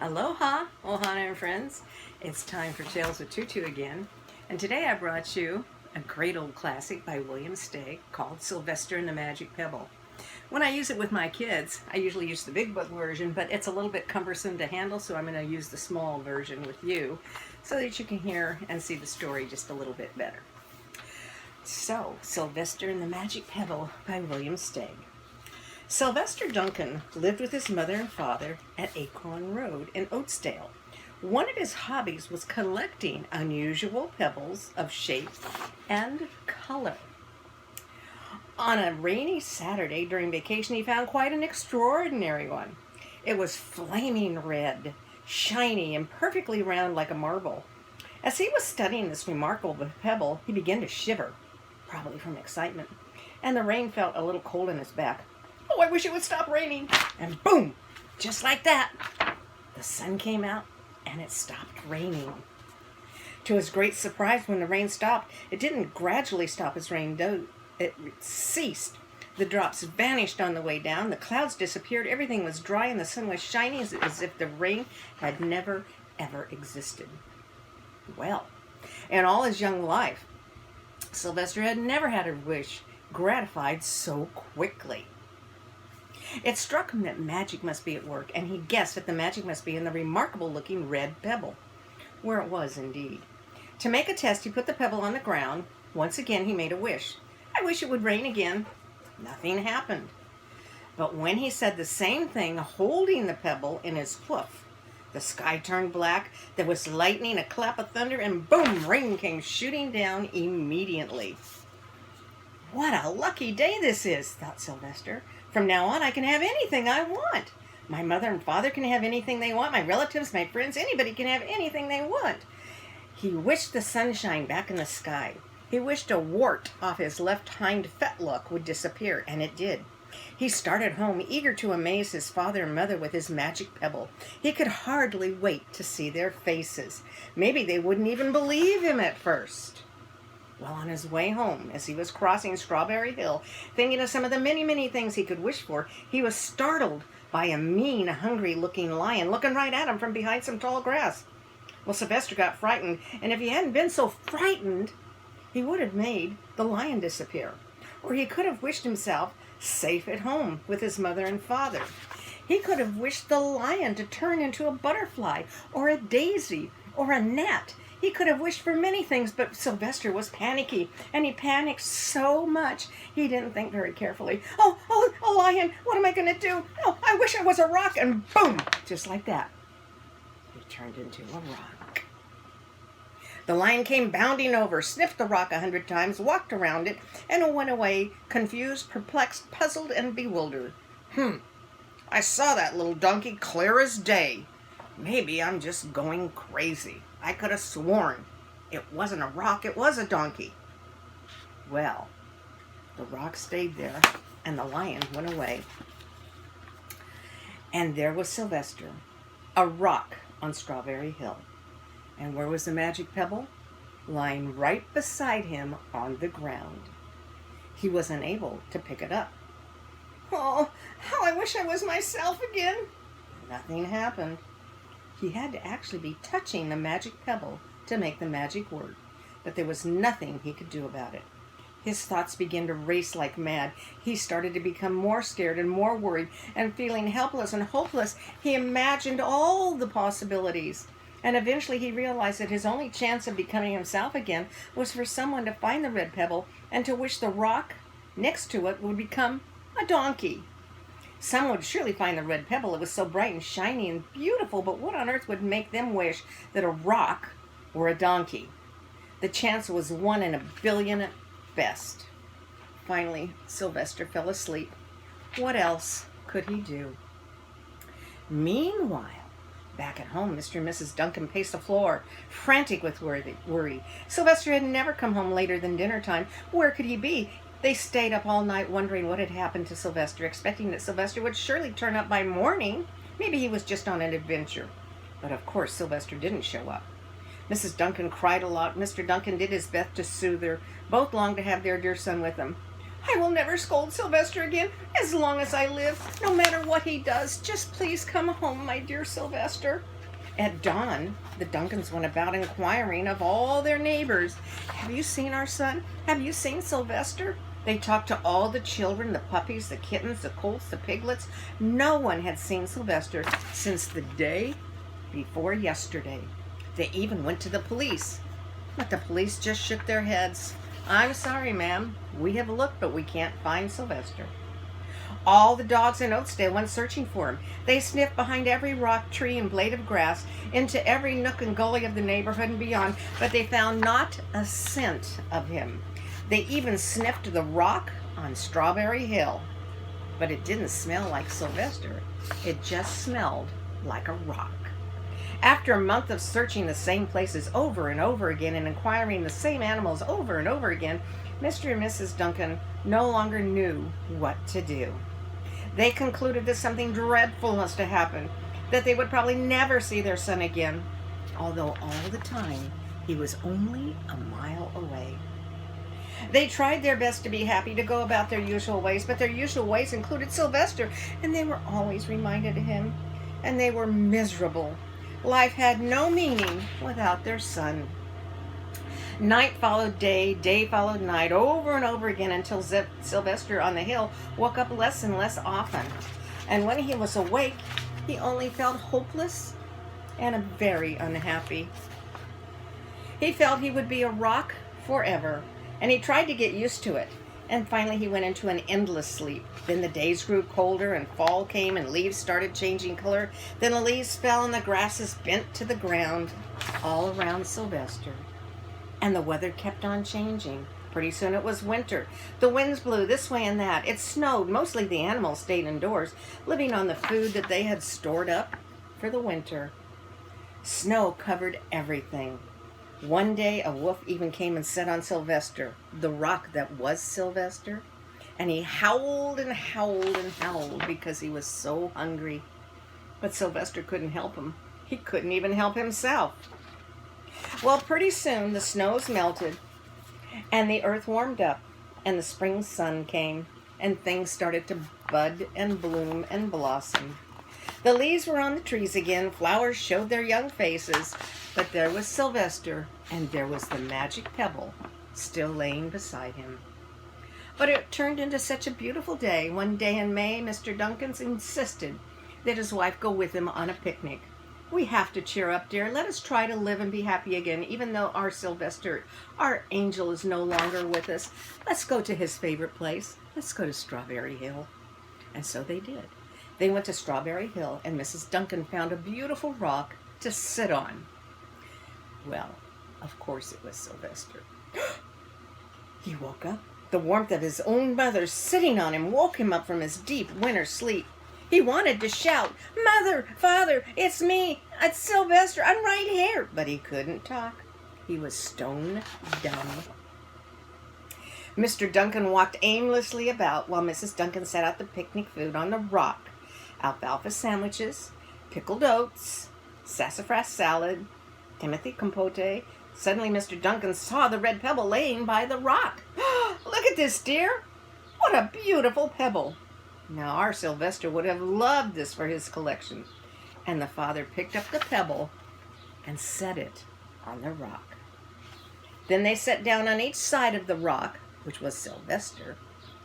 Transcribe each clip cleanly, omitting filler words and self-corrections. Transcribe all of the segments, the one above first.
Aloha, Ohana and friends. It's time for Tales with Tutu again. And today I brought you a great old classic by William Steig called Sylvester and the Magic Pebble. When I use it with my kids, I usually use the big book version, but it's a little bit cumbersome to handle, so I'm going to use the small version with you so that you can hear and see the story just a little bit better. So, Sylvester and the Magic Pebble by William Steig. Sylvester Duncan lived with his mother and father at Acorn Road in Oatsdale. One of his hobbies was collecting unusual pebbles of shape and color. On a rainy Saturday during vacation, he found quite an extraordinary one. It was flaming red, shiny, and perfectly round like a marble. As he was studying this remarkable pebble, he began to shiver, probably from excitement, and the rain felt a little cold in his back. "Oh, I wish it would stop raining." And boom, just like that, the sun came out and it stopped raining. To his great surprise, when the rain stopped, it didn't gradually stop as rain did. It ceased. The drops vanished on the way down, the clouds disappeared, everything was dry, and the sun was shining as if the rain had never, ever existed. Well, in all his young life, Sylvester had never had a wish gratified so quickly. It struck him that magic must be at work, and he guessed that the magic must be in the remarkable-looking red pebble, where it was indeed. To make a test, he put the pebble on the ground. Once again, he made a wish. "I wish it would rain again." Nothing happened. But when he said the same thing, holding the pebble in his hoof, the sky turned black, there was lightning, a clap of thunder, and boom, rain came shooting down immediately. "What a lucky day this is," thought Sylvester. "From now on, I can have anything I want. My mother and father can have anything they want. My relatives, my friends, anybody can have anything they want." He wished the sunshine back in the sky. He wished a wart off his left hind fetlock would disappear, and it did. He started home, eager to amaze his father and mother with his magic pebble. He could hardly wait to see their faces. Maybe they wouldn't even believe him at first. Well, on his way home, as he was crossing Strawberry Hill, thinking of some of the many, many things he could wish for, he was startled by a mean, hungry-looking lion looking right at him from behind some tall grass. Well, Sylvester got frightened, and if he hadn't been so frightened, he would have made the lion disappear. Or he could have wished himself safe at home with his mother and father. He could have wished the lion to turn into a butterfly, or a daisy, or a gnat. He could have wished for many things, but Sylvester was panicky, and he panicked so much he didn't think very carefully. Oh, a lion, what am I going to do? Oh, I wish I was a rock, and boom, just like that, he turned into a rock. The lion came bounding over, sniffed the rock 100 times, walked around it, and went away, confused, perplexed, puzzled, and bewildered. I saw that little donkey clear as day. Maybe I'm just going crazy. I could have sworn it wasn't a rock, it was a donkey. Well, the rock stayed there, and the lion went away. And there was Sylvester, a rock on Strawberry Hill. And where was the magic pebble? Lying right beside him on the ground. He was unable to pick it up. Oh, how I wish I was myself again. Nothing happened. He had to actually be touching the magic pebble to make the magic work, but there was nothing he could do about it. His thoughts began to race like mad. He started to become more scared and more worried, and feeling helpless and hopeless, he imagined all the possibilities. And eventually he realized that his only chance of becoming himself again was for someone to find the red pebble and to wish the rock next to it would become a donkey. Someone would surely find the red pebble. It was so bright and shiny and beautiful, but what on earth would make them wish that a rock were a donkey? The chance was 1 in a billion at best. Finally, Sylvester fell asleep. What else could he do? Meanwhile, back at home, Mr. and Mrs. Duncan paced the floor, frantic with worry. Sylvester had never come home later than dinner time. Where could he be? They stayed up all night wondering what had happened to Sylvester, expecting that Sylvester would surely turn up by morning. Maybe he was just on an adventure. But of course Sylvester didn't show up. Mrs. Duncan cried a lot. Mr. Duncan did his best to soothe her. Both longed to have their dear son with them. I will never scold Sylvester again as long as I live, no matter what he does. Just please come home, my dear Sylvester. At dawn, the Duncans went about inquiring of all their neighbors. Have you seen our son? Have you seen Sylvester? They talked to all the children, the puppies, the kittens, the colts, the piglets. No one had seen Sylvester since the day before yesterday. They even went to the police, but the police just shook their heads. I'm sorry, ma'am. We have looked, but we can't find Sylvester. All the dogs in Oatsdale went searching for him. They sniffed behind every rock, tree, and blade of grass, into every nook and gully of the neighborhood and beyond, but they found not a scent of him. They even sniffed the rock on Strawberry Hill, but it didn't smell like Sylvester. It just smelled like a rock. After a month of searching the same places over and over again and inquiring the same animals over and over again, Mr. and Mrs. Duncan no longer knew what to do. They concluded that something dreadful must have happened, that they would probably never see their son again, although all the time he was only a mile away. They tried their best to be happy, to go about their usual ways, but their usual ways included Sylvester, and they were always reminded of him, and they were miserable. Life had no meaning without their son. Night followed day, day followed night, over and over again until Sylvester on the hill woke up less and less often. And when he was awake, he only felt hopeless and very unhappy. He felt he would be a rock forever, and he tried to get used to it. And finally he went into an endless sleep. Then the days grew colder and fall came and leaves started changing color. Then the leaves fell and the grasses bent to the ground all around Sylvester. And the weather kept on changing. Pretty soon it was winter. The winds blew this way and that. It snowed. Mostly the animals stayed indoors, living on the food that they had stored up for the winter. Snow covered everything. One day a wolf even came and sat on Sylvester, the rock that was Sylvester, and he howled and howled and howled because he was so hungry. But Sylvester couldn't help him. He couldn't even help himself. Well, pretty soon the snows melted and the earth warmed up and the spring sun came and things started to bud and bloom and blossom. The leaves were on the trees again, flowers showed their young faces, but there was Sylvester and there was the magic pebble still laying beside him. But it turned into such a beautiful day. One day in May, Mr. Duncan insisted that his wife go with him on a picnic. We have to cheer up, dear. Let us try to live and be happy again, even though our Sylvester, our angel, is no longer with us. Let's go to his favorite place. Let's go to Strawberry Hill. And so they did. They went to Strawberry Hill, and Mrs. Duncan found a beautiful rock to sit on. Well, of course it was Sylvester. He woke up. The warmth of his own mother sitting on him woke him up from his deep winter sleep. He wanted to shout, "Mother, Father, it's me, it's Sylvester, I'm right here." But he couldn't talk. He was stone dumb. Mr. Duncan walked aimlessly about while Mrs. Duncan set out the picnic food on the rock. Alfalfa sandwiches, pickled oats, sassafras salad, Timothy compote. Suddenly Mr. Duncan saw the red pebble laying by the rock. "Look at this, dear. What a beautiful pebble." Now our Sylvester would have loved this for his collection. And the father picked up the pebble and set it on the rock. Then they sat down on each side of the rock, which was Sylvester,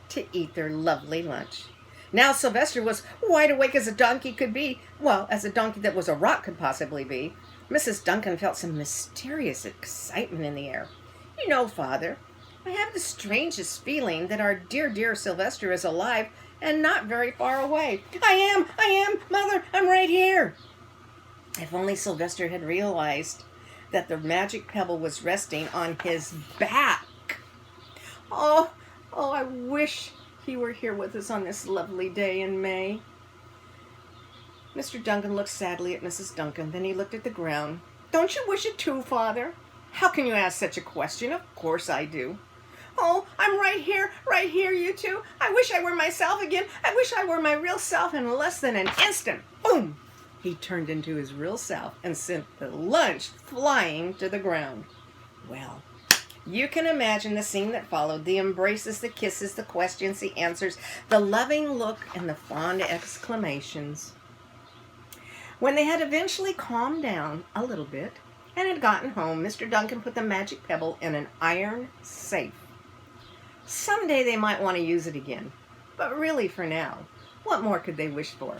to eat their lovely lunch. Now Sylvester was wide awake as a donkey could be. Well, as a donkey that was a rock could possibly be. Mrs. Duncan felt some mysterious excitement in the air. "You know, Father, I have the strangest feeling that our dear, dear Sylvester is alive and not very far away." I am, Mother, I'm right here." If only Sylvester had realized that the magic pebble was resting on his back. Oh, I wish he were here with us on this lovely day in May. Mr. Duncan looked sadly at Mrs. Duncan, then he looked at the ground. "Don't you wish it too, Father?" "How can you ask such a question? Of course I do." "Oh, I'm right here, you two. I wish I were myself again. I wish I were my real self." In less than an instant, boom, he turned into his real self and sent the lunch flying to the ground. Well, You can imagine the scene that followed: the embraces, the kisses, the questions, the answers, the loving look, and the fond exclamations. When they had eventually calmed down a little bit and had gotten home, Mr. Duncan put the magic pebble in an iron safe. Someday they might want to use it again, but really for now, what more could they wish for?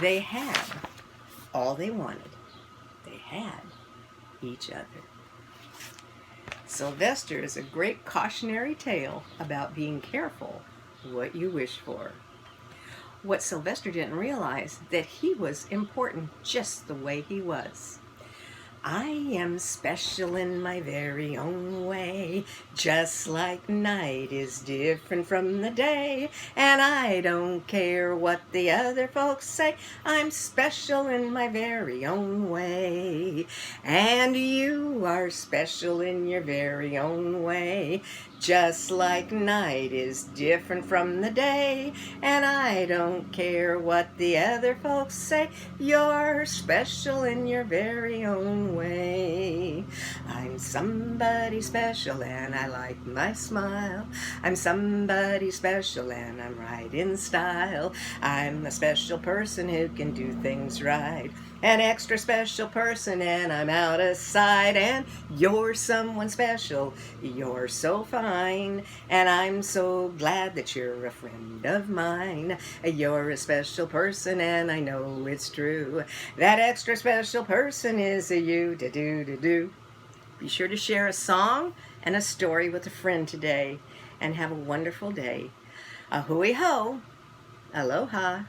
They had all they wanted. They had each other. Sylvester is a great cautionary tale about being careful what you wish for. What Sylvester didn't realize, that he was important just the way he was. I am special in my very own way, just like night is different from the day, and I don't care what the other folks say, I'm special in my very own way. And you are special in your very own way, just like night is different from the day, and I don't care what the other folks say, you're special in your very own way. I'm somebody special and I like my smile. I'm somebody special and I'm right in style. I'm a special person who can do things right. An extra special person and I'm out of sight. And you're someone special, you're so fine, and I'm so glad that you're a friend of mine. You're a special person and I know it's true. That extra special person is a you. Do-do-do-do. Be sure to share a song and a story with a friend today, and have a wonderful day. Ahui ho, aloha.